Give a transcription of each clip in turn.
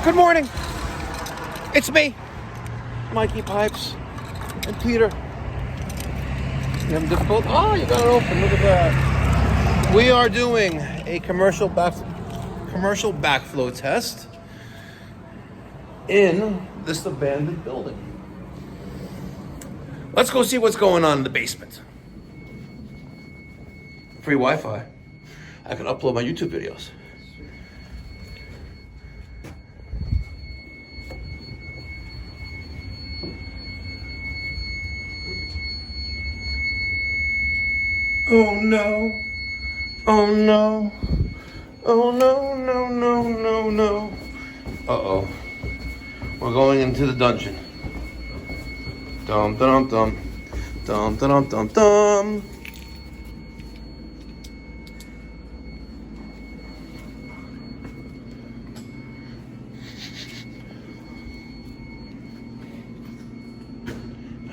Good morning. It's me, Mikey Pipes, and Peter. You having difficult? Oh, you got it open. Look at that. We are doing a commercial backflow test in this abandoned building. Let's go see what's going on in the basement. Free Wi-Fi. I can upload my YouTube videos. Oh no. Oh no. Oh no, no, no, no, no. Uh-oh. We're going into the dungeon. Dum dum dum. Dum dum dum dum.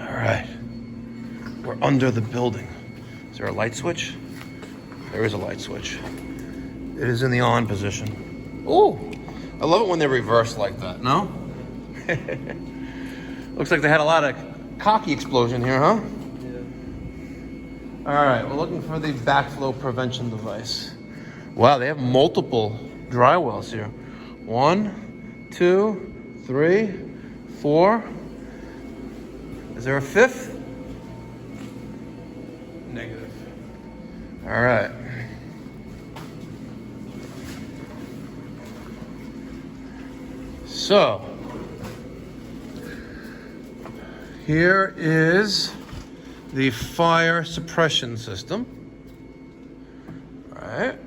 All right. We're under the building. Is there a light switch? There is a light switch. It is in the on position. Oh, I love it when they're reversed like that, no? Looks like they had a lot of cocky explosion here, huh? Yeah. All right, we're looking for the backflow prevention device. Wow, they have multiple dry wells here. 1, 2, 3, 4. Is there a fifth? Negative. All right. So, here is the fire suppression system. All right.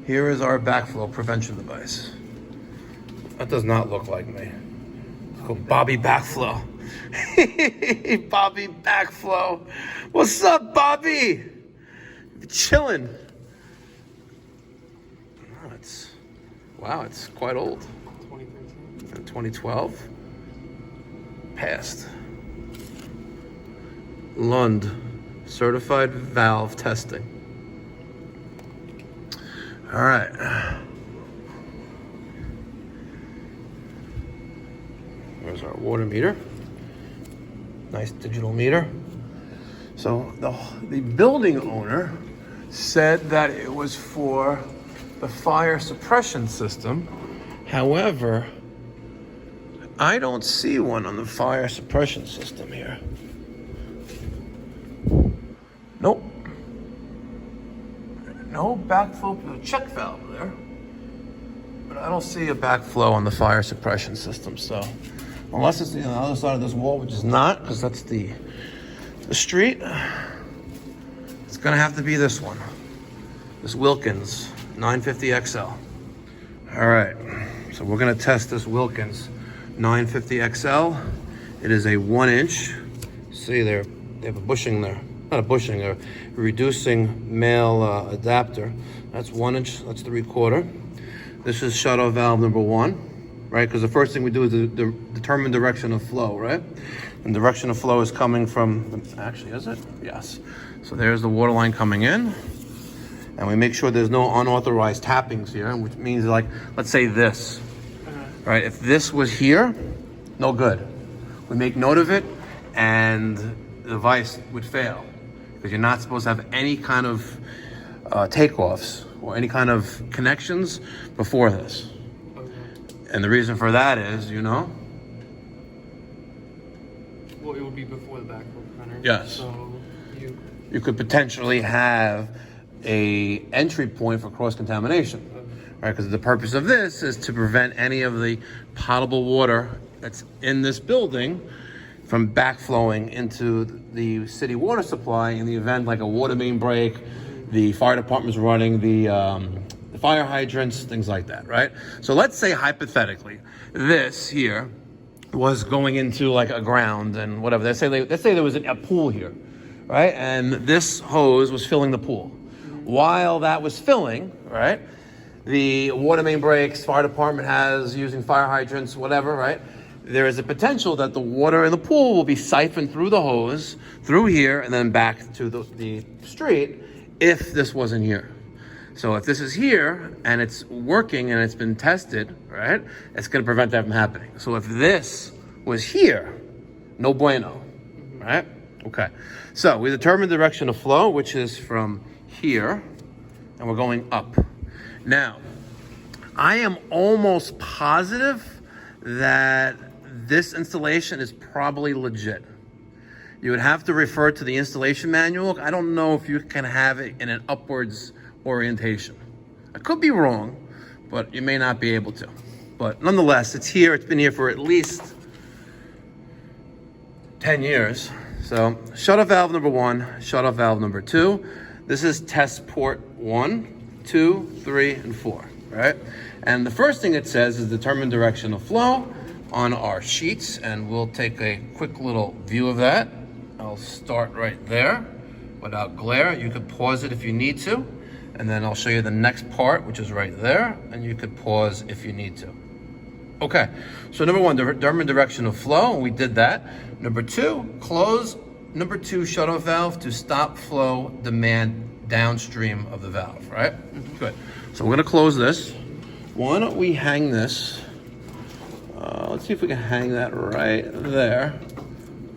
Here is our backflow prevention device. That does not look like me. It's called Bobby Backflow. Bobby Backflow. What's up, Bobby? Chilling. Wow, it's quite old. 2013. 2012. Passed. Lund. Certified valve testing. All right. There's our water meter. Nice digital meter. So the building owner said that it was for the fire suppression system. However, I don't see one on the fire suppression system here. Nope. No backflow, check valve there. But I don't see a backflow on the fire suppression system, so unless it's on the other side of this wall, which is not, because that's the street, it's gonna have to be this one. This Wilkins 950XL. All right, so we're gonna test this Wilkins 950XL. It is a 1-inch. See there, they have a bushing there. Not a bushing, a reducing male adapter. That's 1 inch, that's 3/4. This is shut off valve number 1, right? Because the first thing we do is determine direction of flow, right? And direction of flow is coming from, actually, is it? Yes. So there's the water line coming in. And we make sure there's no unauthorized tappings here, which means, like, let's say this, right? If this was here, no good. We make note of it and the device would fail because you're not supposed to have any kind of takeoffs or any kind of connections before this. Okay. And the reason for that is, you know? Well, it would be before the backflow preventer. Yes. So you could potentially have a entry point for cross-contamination, right? Because the purpose of this is to prevent any of the potable water that's in this building from backflowing into the city water supply in the event like a water main break, the fire department's running the fire hydrants, things like that, right? So let's say hypothetically, this here was going into like a ground and whatever. Let's say there was a pool here, right? And this hose was filling the pool. While that was filling, right, the water main breaks, fire department has using fire hydrants, whatever, right? There is a potential that the water in the pool will be siphoned through the hose, through here, and then back to the street if this wasn't here. So if this is here and it's working and it's been tested, right, it's gonna prevent that from happening. So if this was here, no bueno, right? Okay, so we determined the direction of flow, which is from here, and we're going up. Now, I am almost positive that this installation is probably legit. You would have to refer to the installation manual. I don't know if you can have it in an upwards orientation. I could be wrong, but you may not be able to. But nonetheless, it's here. It's been here for at least 10 years. So shut-off valve number 1, shut-off valve number 2. This is test port 1, 2, 3, and 4, right? And the first thing it says is determine direction of flow on our sheets, and we'll take a quick little view of that. I'll start right there without glare. You could pause it if you need to, and then I'll show you the next part, which is right there, and you could pause if you need to. Okay, so number 1, determine direction of flow, and we did that. Number 2, close number 2 shutoff valve to stop flow demand downstream of the valve, right? Good. So we're gonna close this. Why don't we hang this? Let's see if we can hang that right there.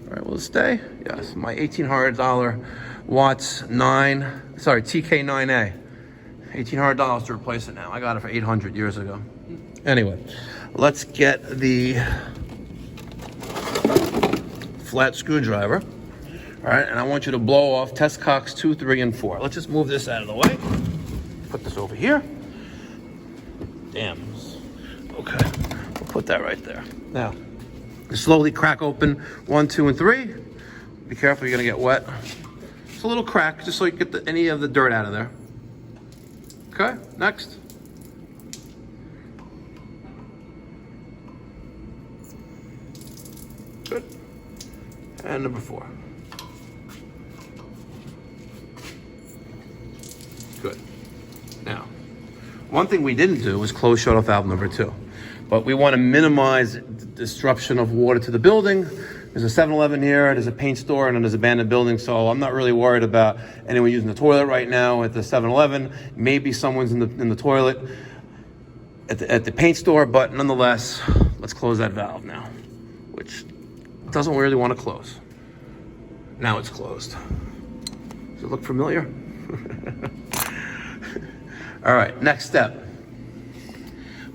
All right, will it stay? Yes, my $1,800 watts TK-9A. $1,800 to replace it now. I got it for $800 years ago. Anyway, let's get the flat screwdriver. All right, and I want you to blow off test cocks 2, 3, and 4. Let's just move this out of the way. Put this over here. Damn. Okay, we'll put that right there. Now, slowly crack open 1, 2, and 3. Be careful, you're gonna get wet. It's a little crack, just so you get any of the dirt out of there. Okay, next. Good. And number 4. Good. Now, one thing we didn't do was close shutoff valve number 2. But we want to minimize the disruption of water to the building. There's a 7-Eleven here, there's a paint store, and then there's an abandoned building, so I'm not really worried about anyone using the toilet right now at the 7-Eleven. Maybe someone's in the toilet at the paint store, but nonetheless, let's close that valve now, which doesn't really want to close. Now it's closed. Does it look familiar? All right, next step.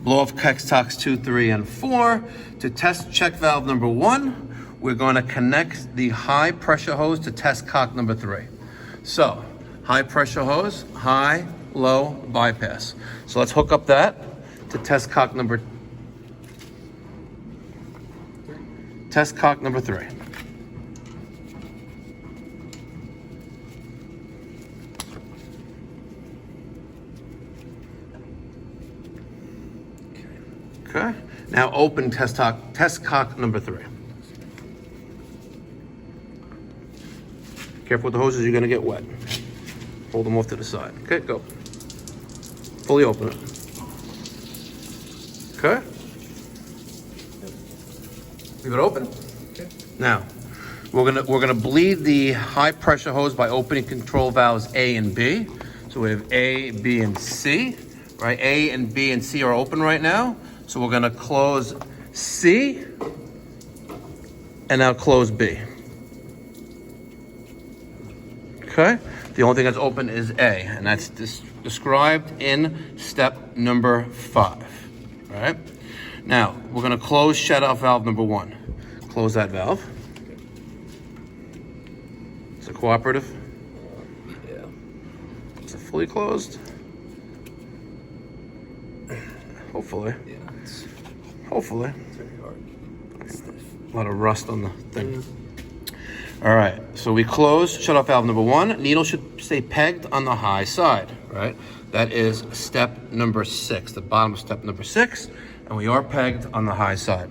Blow off Kextox 2, 3, and 4. To test check valve number 1, we're going to connect the high pressure hose to test cock number 3. So, high pressure hose, high, low, bypass. So let's hook up that to test cock number 3. Okay, now open test cock number 3. Careful with the hoses, you're gonna get wet. Hold them off to the side. Okay, go. Fully open it. Okay. Leave it open. Okay. Now, we're gonna bleed the high pressure hose by opening control valves A and B. So we have A, B, and C. Right, A and B and C are open right now. So we're gonna close C and now close B. Okay, the only thing that's open is A, and that's described in step number 5. All right, now we're gonna close shut-off valve number 1. Close that valve. Is it cooperative? Yeah. Is it fully closed? Hopefully. Yeah. Hopefully. It's very hard. It's stiff. A lot of rust on the thing. All right, so we close shut-off valve number 1. Needle should stay pegged on the high side, right? That is step number 6, the bottom of step number 6, and we are pegged on the high side.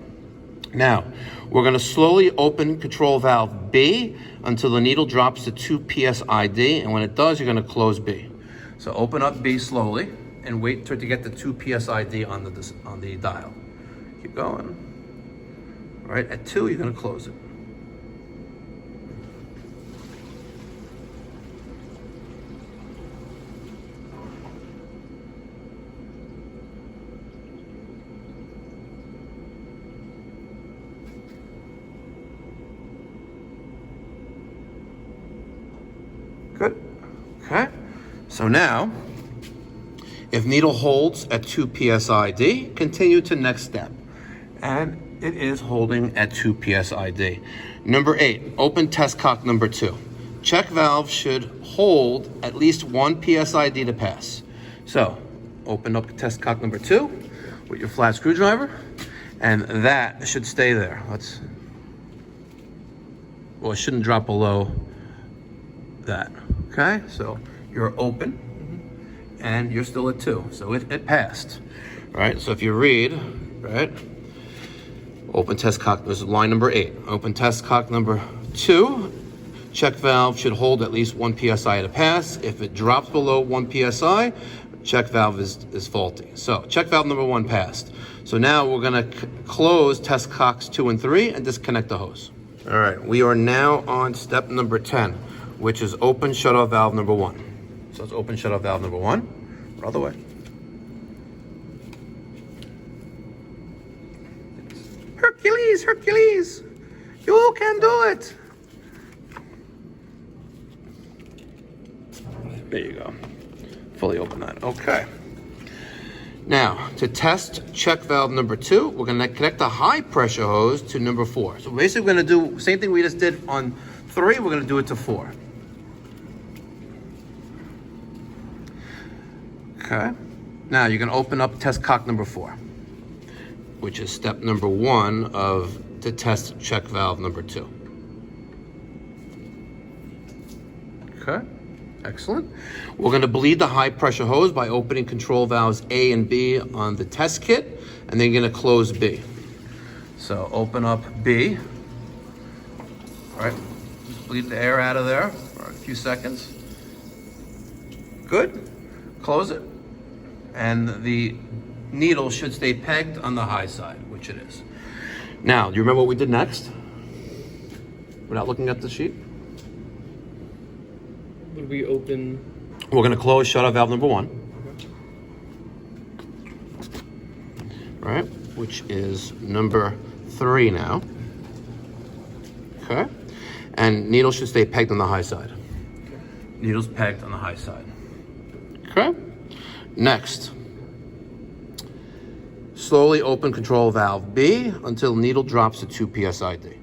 Now, we're gonna slowly open control valve B until the needle drops to 2 PSID, and when it does, you're gonna close B. So open up B slowly and wait to get the 2 PSID on the dial. Keep going. All right, at 2, you're gonna close it. Good. Okay. So now, if needle holds at 2 psid, continue to next step. And it is holding at 2 psid. Number 8, open test cock number 2. Check valve should hold at least 1 psid to pass. So, open up test cock number 2 with your flat screwdriver, and that should stay there. Well, it shouldn't drop below that. Okay, so you're open, and you're still at 2, so it passed. All right, so if you read, right, open test cock, this is line number 8. Open test cock number 2, check valve should hold at least 1 psi to pass. If it drops below 1 psi, check valve is faulty. So check valve number 1 passed. So now we're gonna close test cocks 2 and 3 and disconnect the hose. All right, we are now on step number 10, which is open shutoff valve number 1. So it's open shutoff valve number 1, other way. Hercules, Hercules, you can do it. There you go. Fully open that. Okay. Now, to test check valve number 2, we're going to connect the high pressure hose to number 4. So basically, we're going to do same thing we just did on 3. We're going to do it to 4. Okay. Now you're going to open up test cock number 4, which is step number 1 to test check valve number 2. Okay. Excellent. We're going to bleed the high pressure hose by opening control valves A and B on the test kit, and then you're going to close B. So open up B. All right. Just bleed the air out of there for a few seconds. Good. Close it. And the needle should stay pegged on the high side, which it is. Now, do you remember what we did next? Without looking at the sheet? Would we open? We're going to close shutoff valve number 1. Right, which is number 3 now. Okay. And needle should stay pegged on the high side. Okay. Needle's pegged on the high side. Okay. Next. Slowly open control valve B until needle drops to 2 psid.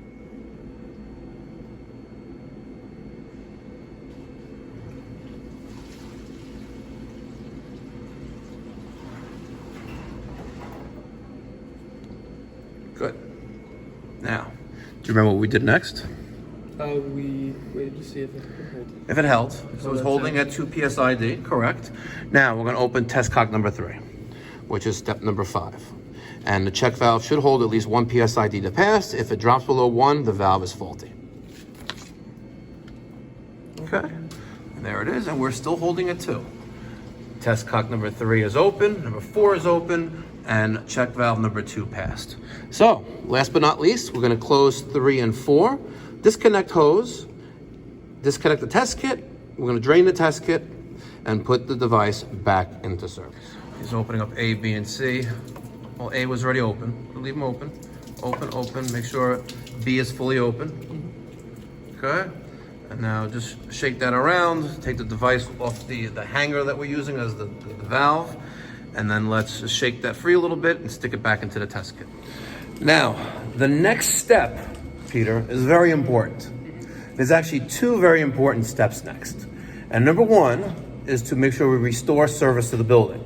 Good. Now, do you remember what we did next? We waited to see if it held. If it held. So it's holding at 2 psid, correct. Now we're going to open test cock number 3, which is step number 5. And the check valve should hold at least 1 psid to pass. If it drops below 1, the valve is faulty. Okay. And there it is, and we're still holding at 2. Test cock number 3 is open, number 4 is open, and check valve number 2 passed. So, last but not least, we're going to close 3 and 4. Disconnect hose, disconnect the test kit. We're going to drain the test kit and put the device back into service. He's opening up A, B, and C. Well, A was already open. We'll leave them open. Open, open. Make sure B is fully open. Okay. And now just shake that around. Take the device off the hanger that we're using as the valve. And then let's just shake that free a little bit and stick it back into the test kit. Now, the next step, Peter, is very important. There's actually 2 very important steps next. And number 1 is to make sure we restore service to the building,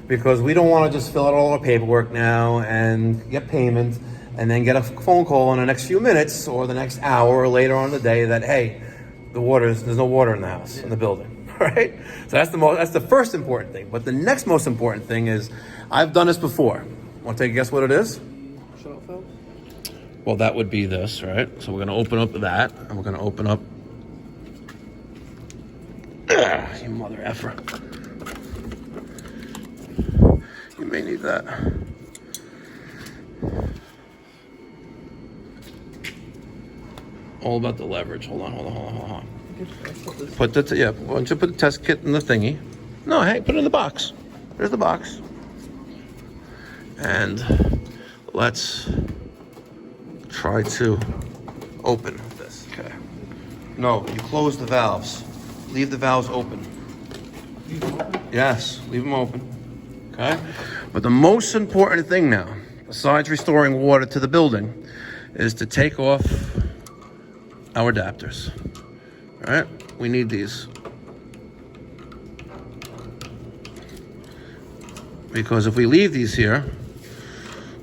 because we don't want to just fill out all our paperwork now and get payment and then get a phone call in the next few minutes or the next hour or later on in the day that, hey, there's no water in the house, in the building. Right? So that's the first important thing. But the next most important thing is, I've done this before. Want to take a guess what it is? Shutoff valve? Well, that would be this, right? So we're going to open up that, and we're going to open up. You mother effer. You may need that. All about the leverage. Hold on. Why don't you put the test kit in the thingy? No, hey, put it in the box. There's the box. And let's try to open this. Okay. No, you close the valves. leave the valves open. Yes, leave them open. Okay? But the most important thing now, besides restoring water to the building, is to take off our adapters. All right? We need these. Because if we leave these here,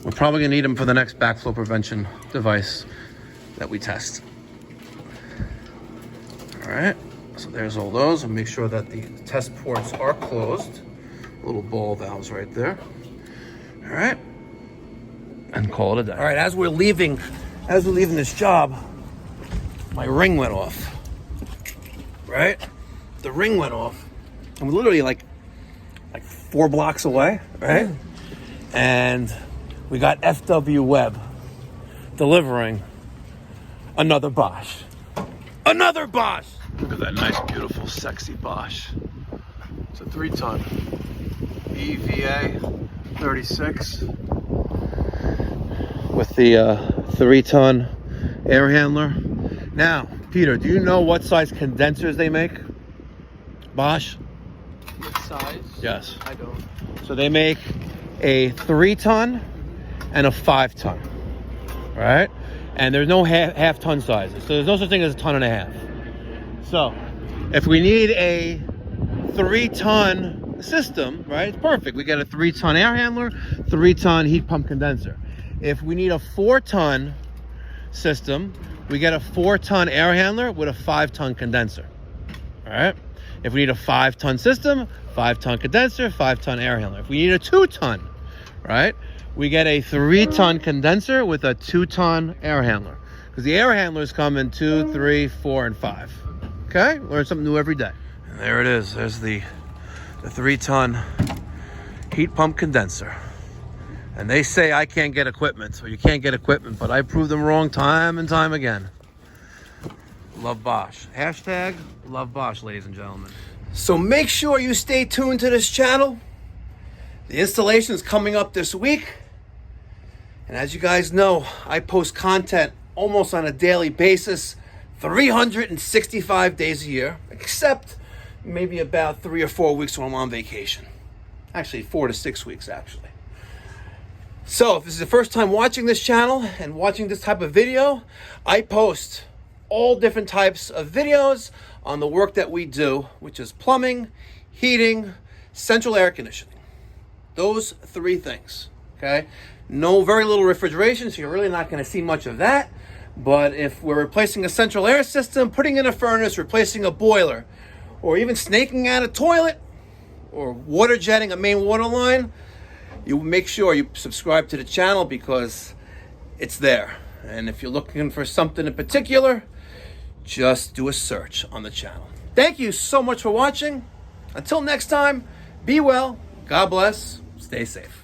we're probably gonna need them for the next backflow prevention device that we test. All right, so there's all those, and make sure that the test ports are closed. Little ball valves right there. All right, and call it a day. All right, as we're leaving this job, my ring went off. Right, the ring went off, and we're literally like 4 blocks away, right? And we got FW Web delivering another Bosch. Another Bosch! Look at that nice, beautiful, sexy Bosch. It's a 3-ton EVA 36 with the 3-ton air handler. Now, Peter, do you know what size condensers they make? Bosch? What size? Yes. I don't. So they make a 3-ton and a 5-ton, right? And there's no half-ton sizes. So there's no such thing as a 1.5 tons. So if we need a 3-ton system, right, it's perfect. We get a 3-ton air handler, 3-ton heat pump condenser. If we need a 4-ton system, we get a 4-ton air handler with a 5-ton condenser, all right? If we need a 5-ton system, 5-ton condenser, 5-ton air handler. If we need a 2-ton, right, we get a 3-ton condenser with a 2-ton air handler. Because the air handlers come in 2, 3, 4, and 5. Okay? Learn something new every day. And there it is. There's the 3-ton heat pump condenser. And they say I can't get equipment, or you can't get equipment, but I prove them wrong time and time again. Love Bosch. Hashtag love Bosch, ladies and gentlemen. So make sure you stay tuned to this channel. The installation is coming up this week. And as you guys know, I post content almost on a daily basis, 365 days a year, except maybe about 3 or 4 weeks when I'm on vacation. Actually, 4 to 6 weeks, actually. So if this is the first time watching this channel and watching this type of video, I post all different types of videos on the work that we do, which is plumbing, heating, central air conditioning. Those 3 things, okay? Very little refrigeration, so you're really not gonna see much of that. But if we're replacing a central air system, putting in a furnace, replacing a boiler, or even snaking out a toilet, or water jetting a main water line, you make sure you subscribe to the channel because it's there. And if you're looking for something in particular, just do a search on the channel. Thank you so much for watching. Until next time, be well, God bless, stay safe.